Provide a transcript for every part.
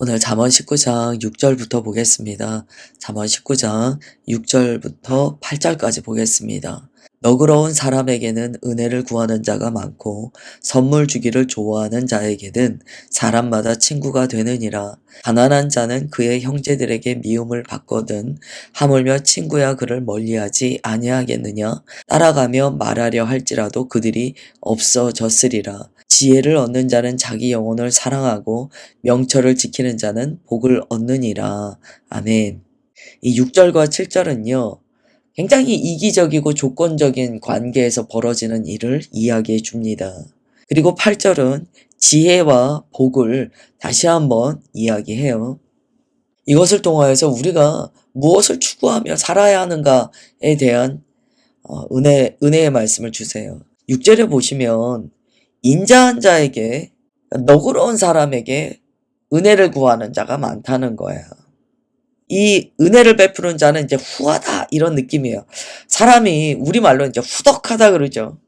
오늘 잠언 19장 6절부터 보겠습니다. 잠언 19장 6절부터 8절까지 보겠습니다. 너그러운 사람에게는 은혜를 구하는 자가 많고 선물 주기를 좋아하는 자에게는 사람마다 친구가 되느니라. 가난한 자는 그의 형제들에게 미움을 받거든 하물며 친구야 그를 멀리하지 아니하겠느냐. 따라가며 말하려 할지라도 그들이 없어졌으리라. 지혜를 얻는 자는 자기 영혼을 사랑하고 명철을 지키는 자는 복을 얻느니라. 아멘. 이 6절과 7절은요. 굉장히 이기적이고 조건적인 관계에서 벌어지는 일을 이야기해 줍니다. 그리고 8절은 지혜와 복을 다시 한번 이야기해요. 이것을 통하여서 우리가 무엇을 추구하며 살아야 하는가에 대한 은혜의 말씀을 주세요. 6절에 보시면 인자한 자에게, 너그러운 사람에게 은혜를 구하는 자가 많다는 거예요. 이 은혜를 베푸는 자는 이제 후하다 이런 느낌이에요. 사람이 우리말로 이제 후덕하다 그러죠.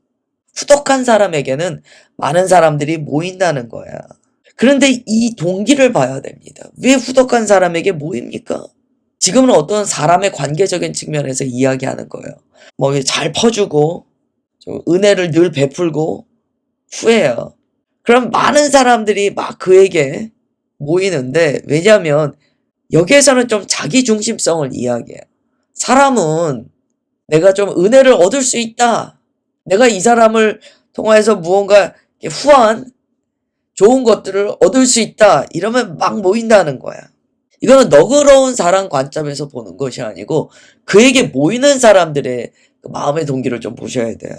후덕한 사람에게는 많은 사람들이 모인다는 거야. 그런데 이 동기를 봐야 됩니다. 왜 후덕한 사람에게 모입니까? 지금은 어떤 사람의 관계적인 측면에서 이야기하는 거예요. 뭐 잘 퍼주고 은혜를 늘 베풀고 후해요. 그럼 많은 사람들이 막 그에게 모이는데, 왜냐하면 여기에서는 좀 자기중심성을 이야기해요. 사람은 내가 좀 은혜를 얻을 수 있다. 내가 이 사람을 통해서 무언가 후한 좋은 것들을 얻을 수 있다. 이러면 막 모인다는 거야. 이거는 너그러운 사람 관점에서 보는 것이 아니고 그에게 모이는 사람들의 그 마음의 동기를 좀 보셔야 돼요.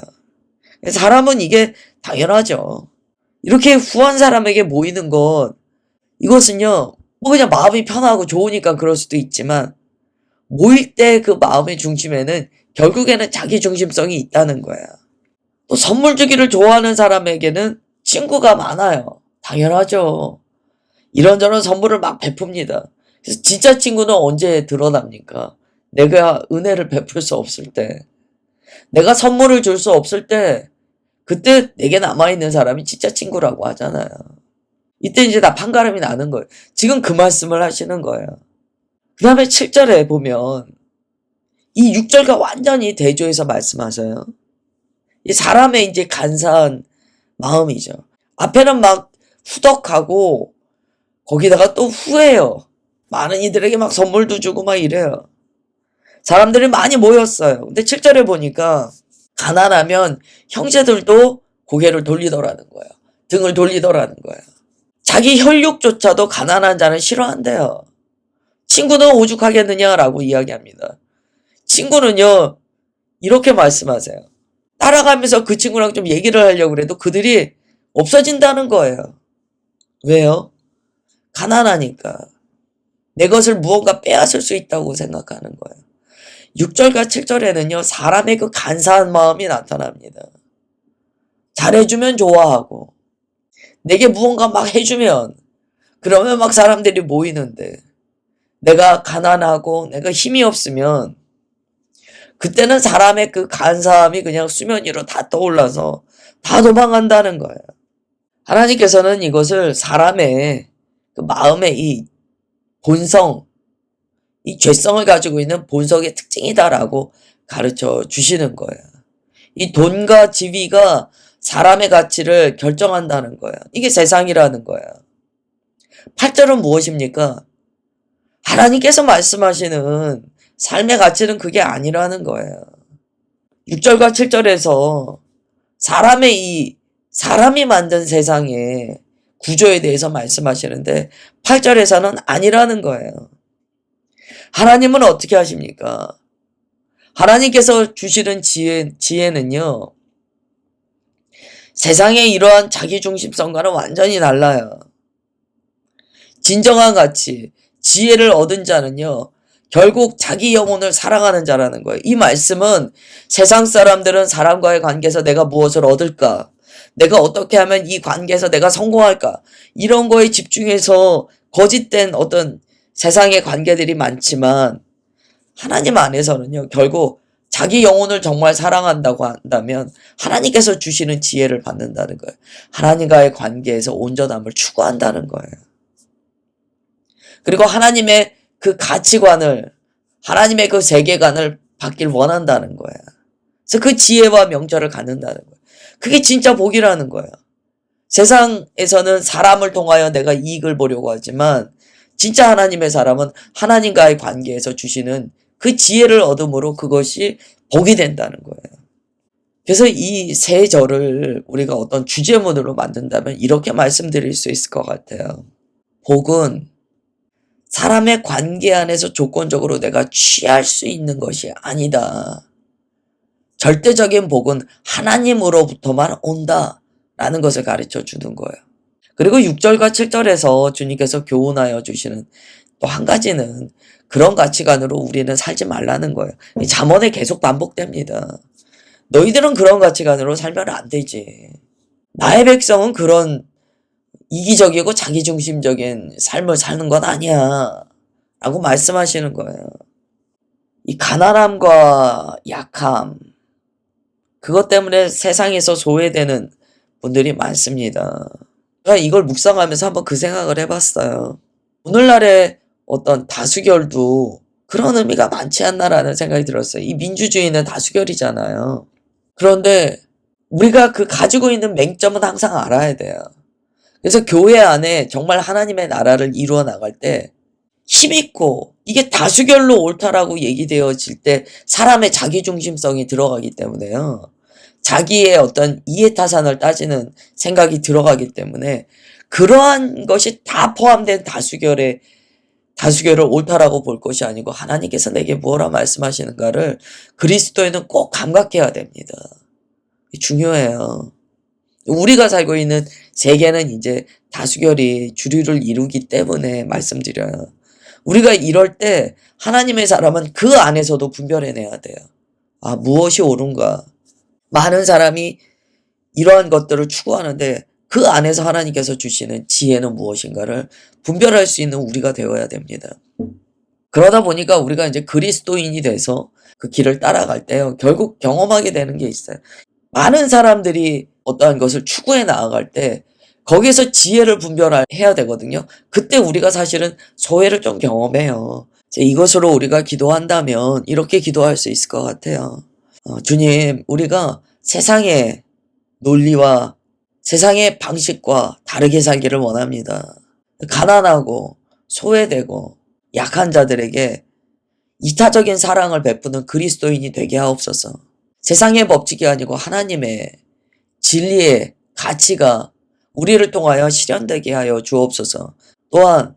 사람은 이게 당연하죠. 이렇게 후한 사람에게 모이는 것, 이것은요, 뭐 그냥 마음이 편하고 좋으니까 그럴 수도 있지만, 모일 때 그 마음의 중심에는 결국에는 자기 중심성이 있다는 거야. 또 선물 주기를 좋아하는 사람에게는 친구가 많아요. 당연하죠. 이런저런 선물을 막 베풉니다. 그래서 진짜 친구는 언제 드러납니까? 내가 은혜를 베풀 수 없을 때, 내가 선물을 줄 수 없을 때, 그때 내게 남아있는 사람이 진짜 친구라고 하잖아요. 이때 이제 다 판가름이 나는 거예요. 지금 그 말씀을 하시는 거예요. 그 다음에 7절에 보면 이 6절과 완전히 대조해서 말씀하셔요. 이 사람의 이제 간사한 마음이죠. 앞에는 막 후덕하고 거기다가 또 후해요. 많은 이들에게 막 선물도 주고 막 이래요. 사람들이 많이 모였어요. 근데 7절에 보니까 가난하면 형제들도 고개를 돌리더라는 거예요. 등을 돌리더라는 거예요. 자기 혈육조차도 가난한 자는 싫어한대요. 친구는 오죽하겠느냐라고 이야기합니다. 친구는요, 이렇게 말씀하세요. 따라가면서 그 친구랑 좀 얘기를 하려고 해도 그들이 없어진다는 거예요. 왜요? 가난하니까. 내 것을 무언가 빼앗을 수 있다고 생각하는 거예요. 6절과 7절에는요, 사람의 그 간사한 마음이 나타납니다. 잘해주면 좋아하고, 내게 무언가 막 해주면, 그러면 막 사람들이 모이는데, 내가 가난하고 내가 힘이 없으면, 그때는 사람의 그 간사함이 그냥 수면 위로 다 떠올라서 다 도망간다는 거예요. 하나님께서는 이것을 사람의 그 마음의 이 본성, 이 죄성을 가지고 있는 본성의 특징이다라고 가르쳐 주시는 거예요. 이 돈과 지위가 사람의 가치를 결정한다는 거예요. 이게 세상이라는 거예요. 8절은 무엇입니까? 하나님께서 말씀하시는 삶의 가치는 그게 아니라는 거예요. 6절과 7절에서 사람이 만든 세상의 구조에 대해서 말씀하시는데 8절에서는 아니라는 거예요. 하나님은 어떻게 하십니까? 하나님께서 주시는 지혜는요, 세상의 이러한 자기중심성과는 완전히 달라요. 진정한 가치, 지혜를 얻은 자는요, 결국 자기 영혼을 사랑하는 자라는 거예요. 이 말씀은 세상 사람들은 사람과의 관계에서 내가 무엇을 얻을까? 내가 어떻게 하면 이 관계에서 내가 성공할까? 이런 거에 집중해서 거짓된 어떤 세상의 관계들이 많지만 하나님 안에서는요, 결국 자기 영혼을 정말 사랑한다고 한다면 하나님께서 주시는 지혜를 받는다는 거예요. 하나님과의 관계에서 온전함을 추구한다는 거예요. 그리고 하나님의 그 가치관을, 하나님의 그 세계관을 받길 원한다는 거야. 그래서 그 지혜와 명철을 갖는다는 거야. 그게 진짜 복이라는 거야. 세상에서는 사람을 통하여 내가 이익을 보려고 하지만 진짜 하나님의 사람은 하나님과의 관계에서 주시는 그 지혜를 얻음으로 그것이 복이 된다는 거예요. 그래서 이 세 절을 우리가 어떤 주제문으로 만든다면 이렇게 말씀드릴 수 있을 것 같아요. 복은 사람의 관계 안에서 조건적으로 내가 취할 수 있는 것이 아니다. 절대적인 복은 하나님으로부터만 온다라는 것을 가르쳐 주는 거예요. 그리고 6절과 7절에서 주님께서 교훈하여 주시는 또 한 가지는 그런 가치관으로 우리는 살지 말라는 거예요. 잠언에 계속 반복됩니다. 너희들은 그런 가치관으로 살면 안 되지. 나의 백성은 그런 이기적이고 자기중심적인 삶을 사는 건 아니야. 라고 말씀하시는 거예요. 이 가난함과 약함, 그것 때문에 세상에서 소외되는 분들이 많습니다. 제가 이걸 묵상하면서 한번 그 생각을 해봤어요. 오늘날의 어떤 다수결도 그런 의미가 많지 않나라는 생각이 들었어요. 이 민주주의는 다수결이잖아요. 그런데 우리가 그 가지고 있는 맹점은 항상 알아야 돼요. 그래서 교회 안에 정말 하나님의 나라를 이루어 나갈 때 힘있고 이게 다수결로 옳다라고 얘기되어질 때 사람의 자기중심성이 들어가기 때문에요. 자기의 어떤 이해타산을 따지는 생각이 들어가기 때문에 그러한 것이 다 포함된 다수결을 옳다라고 볼 것이 아니고 하나님께서 내게 무엇라 말씀하시는가를 그리스도인은 꼭 감각해야 됩니다. 중요해요. 우리가 살고 있는 세계는 이제 다수결이 주류를 이루기 때문에 말씀드려요. 우리가 이럴 때 하나님의 사람은 그 안에서도 분별해내야 돼요. 아, 무엇이 옳은가. 많은 사람이 이러한 것들을 추구하는데 그 안에서 하나님께서 주시는 지혜는 무엇인가를 분별할 수 있는 우리가 되어야 됩니다. 그러다 보니까 우리가 이제 그리스도인이 돼서 그 길을 따라갈 때요, 결국 경험하게 되는 게 있어요. 많은 사람들이 어떠한 것을 추구해 나아갈 때 거기에서 지혜를 분별해야 되거든요. 그때 우리가 사실은 소외를 좀 경험해요. 이것으로 우리가 기도한다면 이렇게 기도할 수 있을 것 같아요. 주님, 우리가 세상의 논리와 세상의 방식과 다르게 살기를 원합니다. 가난하고 소외되고 약한 자들에게 이타적인 사랑을 베푸는 그리스도인이 되게 하옵소서. 세상의 법칙이 아니고 하나님의 진리의 가치가 우리를 통하여 실현되게 하여 주옵소서. 또한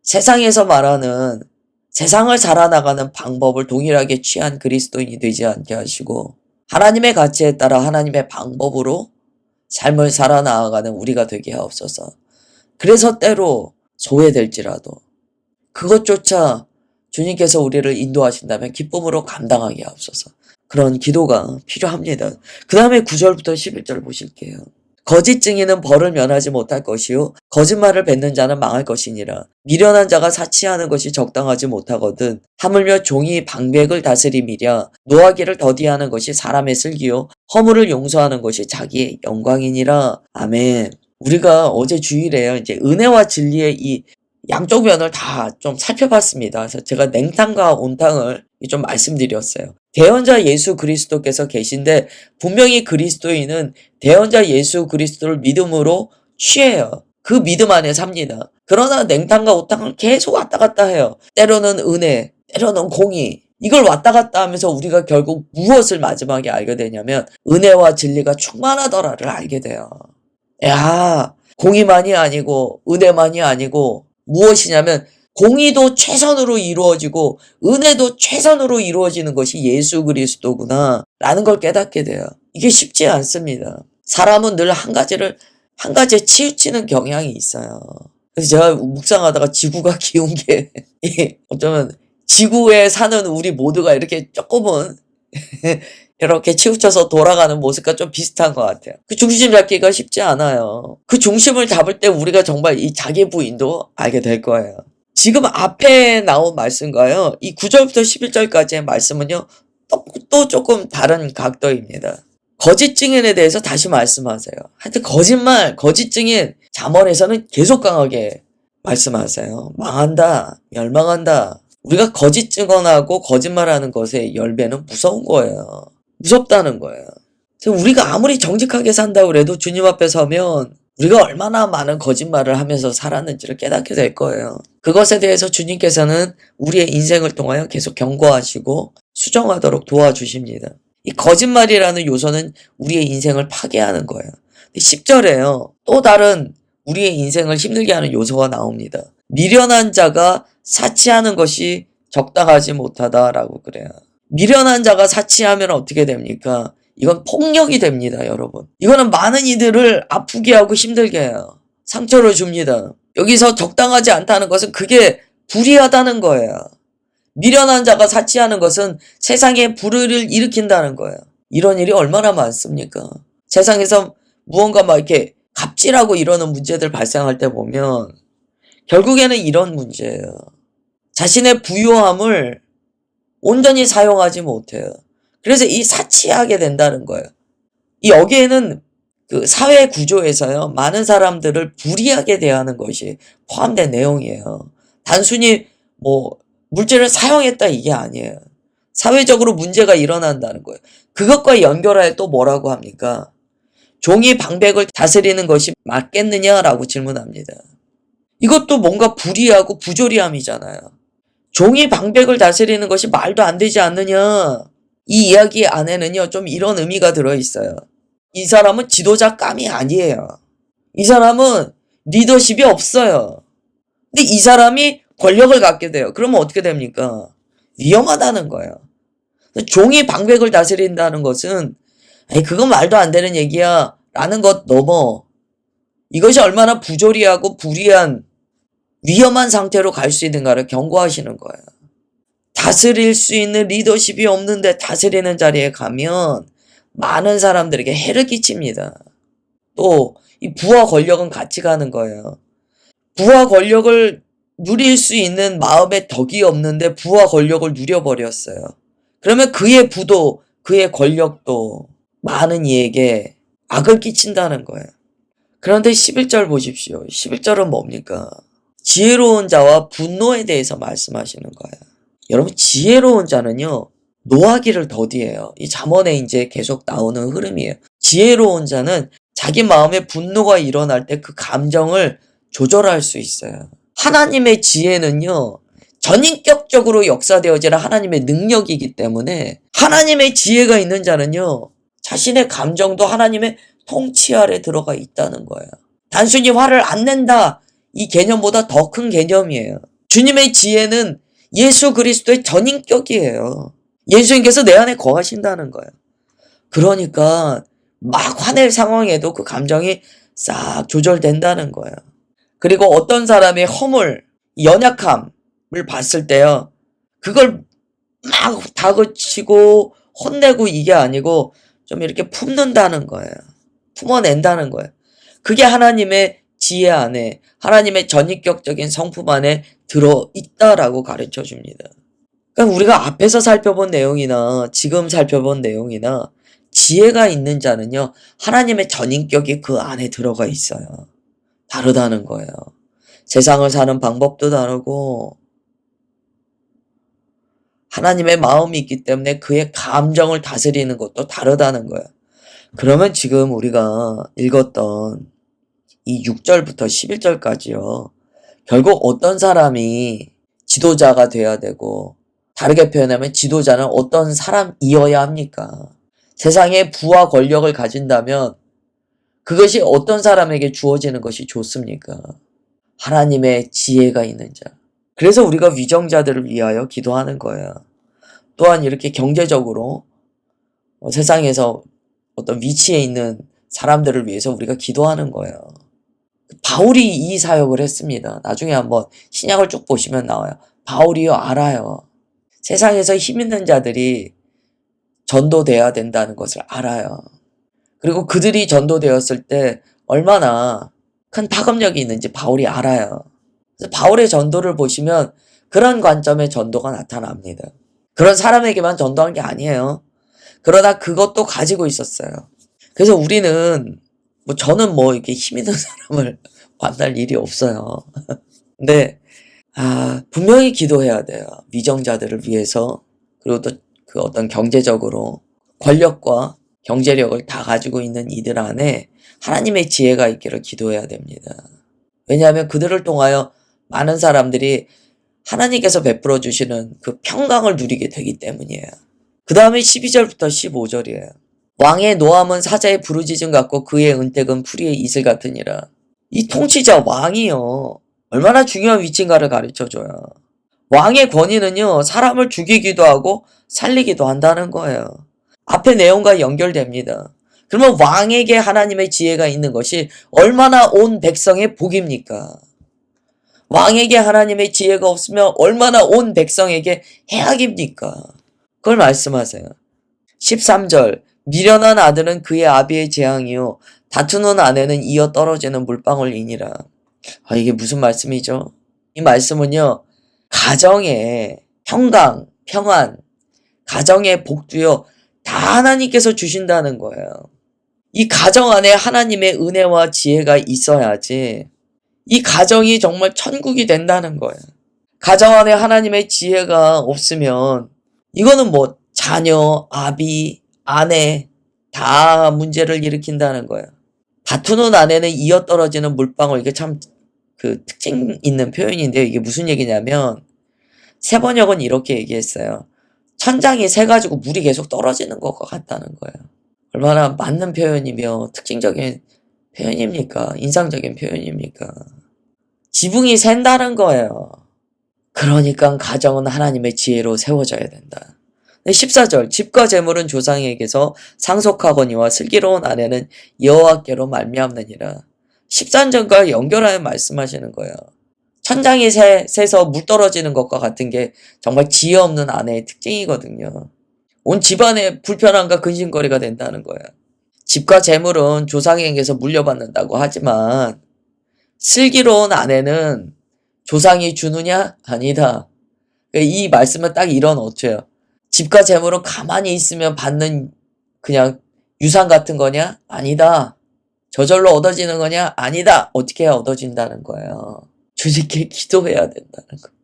세상에서 말하는 세상을 살아나가는 방법을 동일하게 취한 그리스도인이 되지 않게 하시고 하나님의 가치에 따라 하나님의 방법으로 삶을 살아나가는 우리가 되게 하옵소서. 그래서 때로 소외될지라도 그것조차 주님께서 우리를 인도하신다면 기쁨으로 감당하게 하옵소서. 그런 기도가 필요합니다. 그 다음에 9절부터 11절 보실게요. 거짓 증인은 벌을 면하지 못할 것이요 거짓말을 뱉는 자는 망할 것이니라. 미련한 자가 사치하는 것이 적당하지 못하거든 하물며 종이 방백을 다스림이랴. 노하기를 더디하는 것이 사람의 슬기요 허물을 용서하는 것이 자기의 영광이니라. 아멘. 우리가 어제 주일에요, 이제 은혜와 진리의 이 양쪽 면을 다 좀 살펴봤습니다. 그래서 제가 냉탕과 온탕을 좀 말씀드렸어요. 대언자 예수 그리스도께서 계신데 분명히 그리스도인은 대언자 예수 그리스도를 믿음으로 취해요. 그 믿음 안에 삽니다. 그러나 냉탕과 온탕을 계속 왔다 갔다 해요. 때로는 은혜, 때로는 공의. 이걸 왔다 갔다 하면서 우리가 결국 무엇을 마지막에 알게 되냐면 은혜와 진리가 충만하더라를 알게 돼요. 야, 공의만이 아니고 은혜만이 아니고 무엇이냐면 공의도 최선으로 이루어지고 은혜도 최선으로 이루어지는 것이 예수 그리스도구나 라는 걸 깨닫게 돼요. 이게 쉽지 않습니다. 사람은 늘 한 가지에 치우치는 경향이 있어요. 그래서 제가 묵상하다가 지구가 기운 게 어쩌면 지구에 사는 우리 모두가 이렇게 조금은 이렇게 치우쳐서 돌아가는 모습과 좀 비슷한 것 같아요. 그 중심 잡기가 쉽지 않아요. 그 중심을 잡을 때 우리가 정말 이 자기 부인도 알게 될 거예요. 지금 앞에 나온 말씀과요, 이 9절부터 11절까지의 말씀은요, 또 조금 다른 각도입니다. 거짓 증인에 대해서 다시 말씀하세요. 하여튼 거짓말, 거짓 증인, 잠언에서는 계속 강하게 말씀하세요. 망한다, 멸망한다. 우리가 거짓 증언하고 거짓말하는 것의 열매는 무서운 거예요. 무섭다는 거예요. 그래서 우리가 아무리 정직하게 산다고 그래도 주님 앞에 서면 우리가 얼마나 많은 거짓말을 하면서 살았는지를 깨닫게 될 거예요. 그것에 대해서 주님께서는 우리의 인생을 통하여 계속 경고하시고 수정하도록 도와주십니다. 이 거짓말이라는 요소는 우리의 인생을 파괴하는 거예요. 10절에요. 또 다른 우리의 인생을 힘들게 하는 요소가 나옵니다. 미련한 자가 사치하는 것이 적당하지 못하다라고 그래요. 미련한 자가 사치하면 어떻게 됩니까? 이건 폭력이 됩니다, 여러분. 이거는 많은 이들을 아프게 하고 힘들게 해요. 상처를 줍니다. 여기서 적당하지 않다는 것은 그게 불의하다는 거예요. 미련한 자가 사치하는 것은 세상에 불의를 일으킨다는 거예요. 이런 일이 얼마나 많습니까? 세상에서 무언가 막 이렇게 갑질하고 이러는 문제들 발생할 때 보면 결국에는 이런 문제예요. 자신의 부유함을 온전히 사용하지 못해요. 그래서 이 사치하게 된다는 거예요. 여기에는 그 사회 구조에서요, 많은 사람들을 불이하게 대하는 것이 포함된 내용이에요. 단순히 물질을 사용했다 이게 아니에요. 사회적으로 문제가 일어난다는 거예요. 그것과 연결하여 또 뭐라고 합니까? 종이 방백을 다스리는 것이 맞겠느냐라고 질문합니다. 이것도 뭔가 불이하고 부조리함이잖아요. 종이 방백을 다스리는 것이 말도 안 되지 않느냐. 이 이야기 안에는요, 좀 이런 의미가 들어있어요. 이 사람은 지도자감이 아니에요. 이 사람은 리더십이 없어요. 근데 이 사람이 권력을 갖게 돼요. 그러면 어떻게 됩니까? 위험하다는 거예요. 종이 방백을 다스린다는 것은 그건 말도 안 되는 얘기야 라는 것 넘어 이것이 얼마나 부조리하고 불의한 위험한 상태로 갈 수 있는가를 경고하시는 거예요. 다스릴 수 있는 리더십이 없는데 다스리는 자리에 가면 많은 사람들에게 해를 끼칩니다. 또 이 부와 권력은 같이 가는 거예요. 부와 권력을 누릴 수 있는 마음의 덕이 없는데 부와 권력을 누려버렸어요. 그러면 그의 부도 그의 권력도 많은 이에게 악을 끼친다는 거예요. 그런데 11절 보십시오. 11절은 뭡니까? 지혜로운 자와 분노에 대해서 말씀하시는 거예요. 여러분, 지혜로운 자는요, 노하기를 더디해요. 이 잠언에 이제 계속 나오는 흐름이에요. 지혜로운 자는 자기 마음에 분노가 일어날 때 그 감정을 조절할 수 있어요. 하나님의 지혜는요, 전인격적으로 역사되어지는 하나님의 능력이기 때문에 하나님의 지혜가 있는 자는요, 자신의 감정도 하나님의 통치 아래 들어가 있다는 거예요. 단순히 화를 안 낸다, 이 개념보다 더 큰 개념이에요. 주님의 지혜는 예수 그리스도의 전인격이에요. 예수님께서 내 안에 거하신다는 거예요. 그러니까 막 화낼 상황에도 그 감정이 싹 조절된다는 거예요. 그리고 어떤 사람의 허물, 연약함을 봤을 때요, 그걸 막 다그치고 혼내고 이게 아니고 좀 이렇게 품는다는 거예요. 품어낸다는 거예요. 그게 하나님의 지혜 안에, 하나님의 전인격적인 성품 안에 들어있다라고 가르쳐 줍니다. 그러니까 우리가 앞에서 살펴본 내용이나 지금 살펴본 내용이나 지혜가 있는 자는요, 하나님의 전인격이 그 안에 들어가 있어요. 다르다는 거예요. 세상을 사는 방법도 다르고 하나님의 마음이 있기 때문에 그의 감정을 다스리는 것도 다르다는 거예요. 그러면 지금 우리가 읽었던 이 6절부터 11절까지요. 결국 어떤 사람이 지도자가 돼야 되고, 다르게 표현하면 지도자는 어떤 사람이어야 합니까? 세상에 부와 권력을 가진다면 그것이 어떤 사람에게 주어지는 것이 좋습니까? 하나님의 지혜가 있는 자. 그래서 우리가 위정자들을 위하여 기도하는 거예요. 또한 이렇게 경제적으로 세상에서 어떤 위치에 있는 사람들을 위해서 우리가 기도하는 거예요. 바울이 이 사역을 했습니다. 나중에 한번 신약을 쭉 보시면 나와요. 바울이요, 알아요. 세상에서 힘 있는 자들이 전도돼야 된다는 것을 알아요. 그리고 그들이 전도되었을 때 얼마나 큰 파급력이 있는지 바울이 알아요. 그래서 바울의 전도를 보시면 그런 관점의 전도가 나타납니다. 그런 사람에게만 전도한 게 아니에요. 그러나 그것도 가지고 있었어요. 그래서 우리는 저는 이렇게 힘 있는 사람을 만날 일이 없어요. 근데 분명히 기도해야 돼요. 위정자들을 위해서. 그리고 또 그 어떤 경제적으로 권력과 경제력을 다 가지고 있는 이들 안에 하나님의 지혜가 있기를 기도해야 됩니다. 왜냐하면 그들을 통하여 많은 사람들이 하나님께서 베풀어 주시는 그 평강을 누리게 되기 때문이에요. 그 다음에 12절부터 15절이에요. 왕의 노함은 사자의 부르짖음 같고 그의 은택은 풀이의 이슬 같으니라. 이 통치자 왕이요. 얼마나 중요한 위치인가를 가르쳐줘요. 왕의 권위는요, 사람을 죽이기도 하고 살리기도 한다는 거예요. 앞의 내용과 연결됩니다. 그러면 왕에게 하나님의 지혜가 있는 것이 얼마나 온 백성의 복입니까? 왕에게 하나님의 지혜가 없으면 얼마나 온 백성에게 해악입니까? 그걸 말씀하세요. 13절 미련한 아들은 그의 아비의 재앙이요 다투는 아내는 이어 떨어지는 물방울이니라. 이게 무슨 말씀이죠? 이 말씀은요, 가정의 평강, 평안, 가정의 복도요 다 하나님께서 주신다는 거예요. 이 가정 안에 하나님의 은혜와 지혜가 있어야지 이 가정이 정말 천국이 된다는 거예요. 가정 안에 하나님의 지혜가 없으면 이거는 뭐 자녀, 아비, 아내 다 문제를 일으킨다는 거예요. 다투는 아내는 이어 떨어지는 물방울. 이게 참 그 특징 있는 표현인데요. 이게 무슨 얘기냐면 세번역은 이렇게 얘기했어요. 천장이 새가지고 물이 계속 떨어지는 것과 같다는 거예요. 얼마나 맞는 표현이며 특징적인 표현입니까? 인상적인 표현입니까? 지붕이 샌다는 거예요. 그러니까 가정은 하나님의 지혜로 세워져야 된다. 14절 집과 재물은 조상에게서 상속하거니와 슬기로운 아내는 여호와께로 말미암느니라. 13절과 연결하여 말씀하시는 거예요. 천장이 새서 물 떨어지는 것과 같은 게 정말 지혜 없는 아내의 특징이거든요. 온 집안에 불편함과 근심거리가 된다는 거예요. 집과 재물은 조상에게서 물려받는다고 하지만 슬기로운 아내는 조상이 주느냐? 아니다. 이 말씀은 딱 이런 어투예요. 집과 재물은 가만히 있으면 받는 그냥 유산 같은 거냐? 아니다. 저절로 얻어지는 거냐? 아니다. 어떻게 해야 얻어진다는 거예요. 주님께 기도해야 된다는 거예요.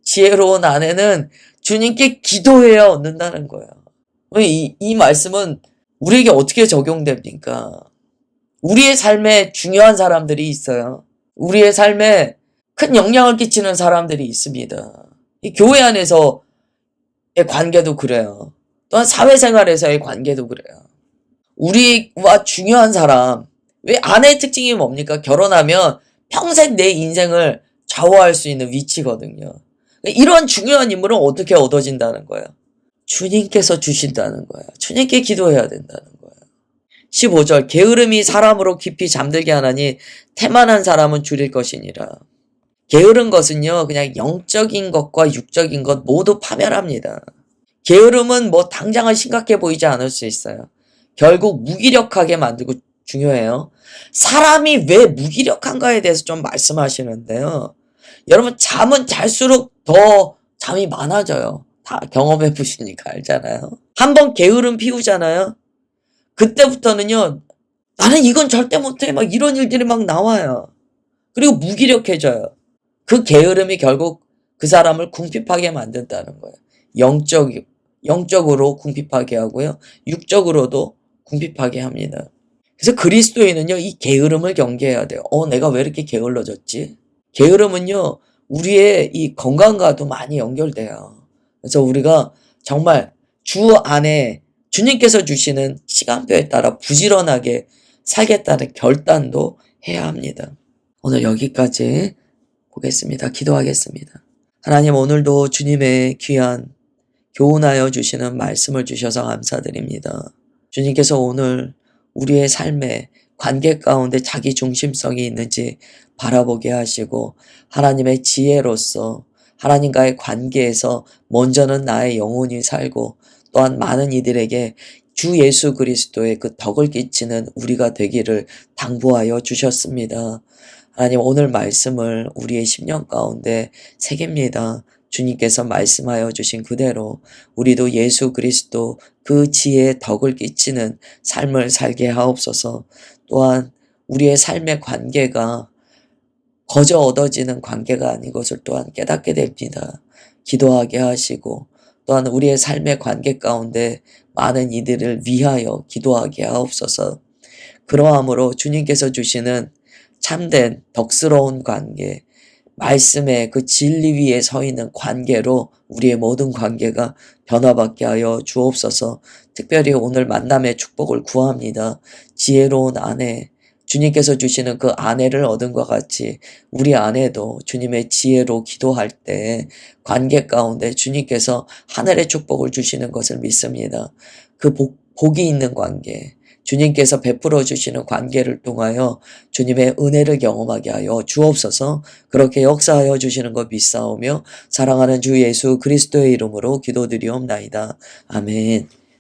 지혜로운 아내는 주님께 기도해야 얻는다는 거예요. 이 말씀은 우리에게 어떻게 적용됩니까? 우리의 삶에 중요한 사람들이 있어요. 우리의 삶에 큰 영향을 끼치는 사람들이 있습니다. 이 교회 안에서의 관계도 그래요. 또한 사회생활에서의 관계도 그래요. 우리와 중요한 사람, 왜 아내의 특징이 뭡니까? 결혼하면 평생 내 인생을 좌우할 수 있는 위치거든요. 이런 중요한 인물은 어떻게 얻어진다는 거예요? 주님께서 주신다는 거예요. 주님께 기도해야 된다는 거예요. 15절 게으름이 사람으로 깊이 잠들게 하나니 태만한 사람은 줄일 것이니라. 게으른 것은요 그냥 영적인 것과 육적인 것 모두 파멸합니다. 게으름은 뭐 당장은 심각해 보이지 않을 수 있어요. 결국 무기력하게 만들고 중요해요. 사람이 왜 무기력한가에 대해서 좀 말씀하시는데요. 여러분 잠은 잘수록 더 잠이 많아져요. 다 경험해 보시니까 알잖아요. 한번 게으름 피우잖아요. 그때부터는요. 나는 이건 절대 못해. 막 이런 일들이 막 나와요. 그리고 무기력해져요. 그 게으름이 결국 그 사람을 궁핍하게 만든다는 거예요. 영적으로 궁핍하게 하고요. 육적으로도 궁핍하게 합니다. 그래서 그리스도인은요, 이 게으름을 경계해야 돼요. 내가 왜 이렇게 게을러졌지? 게으름은요, 우리의 이 건강과도 많이 연결돼요. 그래서 우리가 정말 주 안에 주님께서 주시는 시간표에 따라 부지런하게 살겠다는 결단도 해야 합니다. 오늘 여기까지 보겠습니다. 기도하겠습니다. 하나님 오늘도 주님의 귀한 교훈하여 주시는 말씀을 주셔서 감사드립니다. 주님께서 오늘 우리의 삶에 관계 가운데 자기 중심성이 있는지 바라보게 하시고 하나님의 지혜로서 하나님과의 관계에서 먼저는 나의 영혼이 살고 또한 많은 이들에게 주 예수 그리스도의 그 덕을 끼치는 우리가 되기를 당부하여 주셨습니다. 하나님 오늘 말씀을 우리의 심령 가운데 새깁니다. 주님께서 말씀하여 주신 그대로 우리도 예수 그리스도 그 지혜의 덕을 끼치는 삶을 살게 하옵소서. 또한 우리의 삶의 관계가 거저 얻어지는 관계가 아닌 것을 또한 깨닫게 됩니다. 기도하게 하시고 또한 우리의 삶의 관계 가운데 많은 이들을 위하여 기도하게 하옵소서. 그러함으로 주님께서 주시는 참된 덕스러운 관계, 말씀의 그 진리 위에 서 있는 관계로 우리의 모든 관계가 변화받게 하여 주옵소서. 특별히 오늘 만남의 축복을 구합니다. 지혜로운 아내, 주님께서 주시는 그 아내를 얻은 것 같이 우리 아내도 주님의 지혜로 기도할 때 관계 가운데 주님께서 하늘의 축복을 주시는 것을 믿습니다. 그 복이 있는 관계, 주님께서 베풀어 주시는 관계를 통하여 주님의 은혜를 경험하게 하여 주옵소서. 그렇게 역사하여 주시는 것 믿사오며 사랑하는 주 예수 그리스도의 이름으로 기도드리옵나이다. 아멘.